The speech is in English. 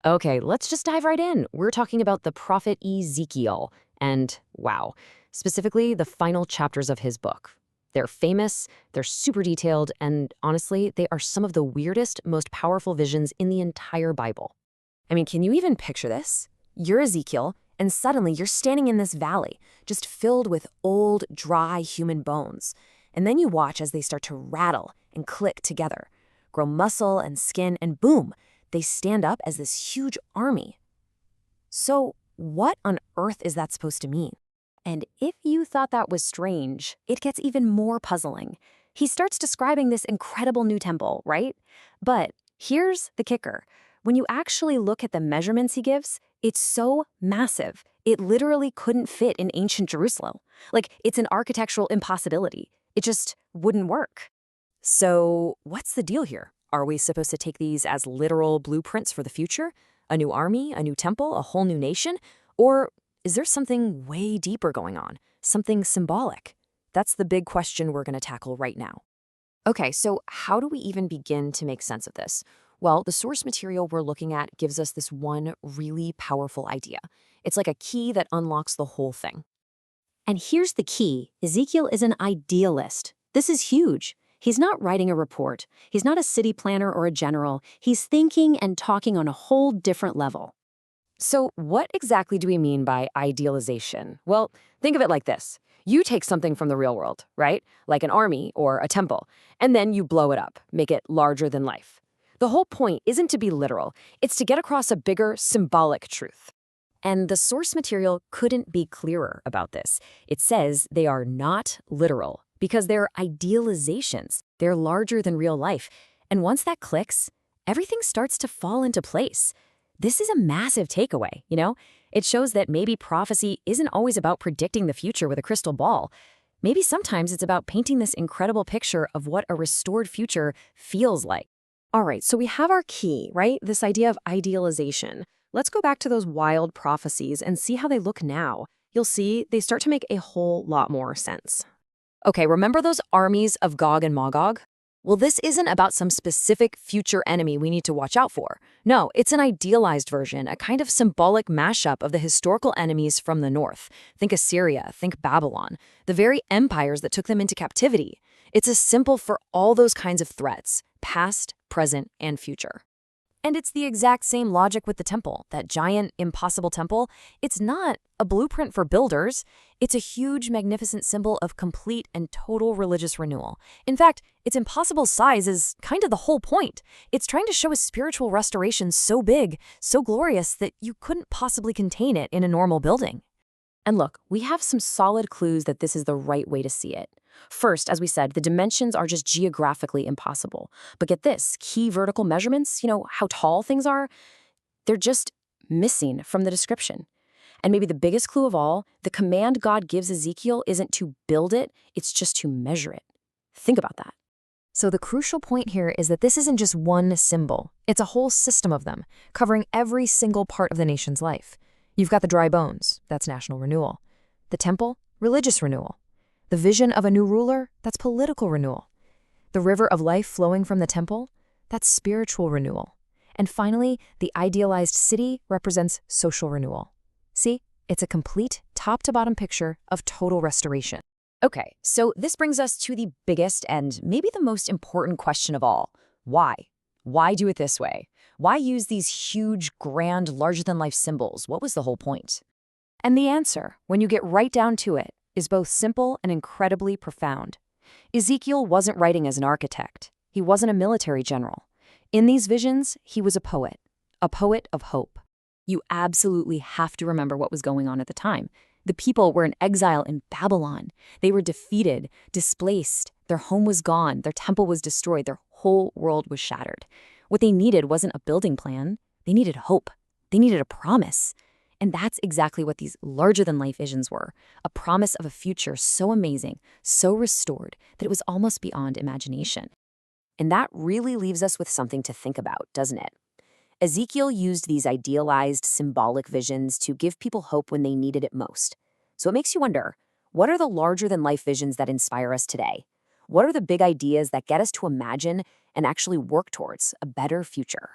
Okay, let's just dive right in. We're talking about the prophet Ezekiel, and wow, specifically the final chapters of his book. They're famous, they're super detailed, and honestly, they are some of the weirdest, most powerful visions in the entire Bible. I mean, can you even picture this? You're Ezekiel, and suddenly you're standing in this valley, just filled with old, dry human bones. And then you watch as they start to rattle and click together, grow muscle and skin, and boom, they stand up as this huge army. So, what on earth is that supposed to mean? And if you thought that was strange, it gets even more puzzling. He starts describing this incredible new temple, right? But here's the kicker. When you actually look at the measurements he gives, it's so massive, it literally couldn't fit in ancient Jerusalem. Like, it's an architectural impossibility. It just wouldn't work. So, what's the deal here? Are we supposed to take these as literal blueprints for the future? A new army, a new temple, a whole new nation? Or is there something way deeper going on? Something symbolic? That's the big question we're going to tackle right now. Okay, so how do we even begin to make sense of this? Well, the source material we're looking at gives us this one really powerful idea. It's like a key that unlocks the whole thing. And here's the key. Ezekiel is an idealist. This is huge. He's not writing a report. He's not a city planner or a general. He's thinking and talking on a whole different level. So what exactly do we mean by idealization? Well, think of it like this. You take something from the real world, right? Like an army or a temple, and then you blow it up, make it larger than life. The whole point isn't to be literal. It's to get across a bigger symbolic truth. And the source material couldn't be clearer about this. It says they are not literal because they're idealizations. They're larger than real life. And once that clicks, everything starts to fall into place. This is a massive takeaway, you know? It shows that maybe prophecy isn't always about predicting the future with a crystal ball. Maybe sometimes it's about painting this incredible picture of what a restored future feels like. All right, so we have our key, right? This idea of idealization. Let's go back to those wild prophecies and see how they look now. You'll see they start to make a whole lot more sense. Okay, remember those armies of Gog and Magog? Well, this isn't about some specific future enemy we need to watch out for. No, it's an idealized version, a kind of symbolic mashup of the historical enemies from the north. Think Assyria, think Babylon, the very empires that took them into captivity. It's a symbol for all those kinds of threats, past, present, and future. And it's the exact same logic with the temple, that giant, impossible temple. It's not a blueprint for builders. It's a huge, magnificent symbol of complete and total religious renewal. In fact, its impossible size is kind of the whole point. It's trying to show a spiritual restoration so big, so glorious, that you couldn't possibly contain it in a normal building. And look, we have some solid clues that this is the right way to see it. First, as we said, the dimensions are just geographically impossible. But get this, key vertical measurements, how tall things are, they're just missing from the description. And maybe the biggest clue of all, the command God gives Ezekiel isn't to build it, it's just to measure it. Think about that. So the crucial point here is that this isn't just one symbol. It's a whole system of them, covering every single part of the nation's life. You've got the dry bones, that's national renewal. The temple, religious renewal. The vision of a new ruler, that's political renewal. The river of life flowing from the temple, that's spiritual renewal. And finally, the idealized city represents social renewal. See, it's a complete top-to-bottom picture of total restoration. Okay, so this brings us to the biggest and maybe the most important question of all. Why? Why do it this way? Why use these huge, grand, larger-than-life symbols? What was the whole point? And the answer, when you get right down to it, is both simple and incredibly profound. Ezekiel wasn't writing as an architect. He wasn't a military general. In these visions, he was a poet of hope. You absolutely have to remember what was going on at the time. The people were in exile in Babylon. They were defeated, displaced. Their home was gone. Their temple was destroyed. Their whole world was shattered. What they needed wasn't a building plan. They needed hope. They needed a promise. And that's exactly what these larger-than-life visions were, a promise of a future so amazing, so restored, that it was almost beyond imagination. And that really leaves us with something to think about, doesn't it? Ezekiel used these idealized, symbolic visions to give people hope when they needed it most. So it makes you wonder, what are the larger-than-life visions that inspire us today? What are the big ideas that get us to imagine and actually work towards a better future?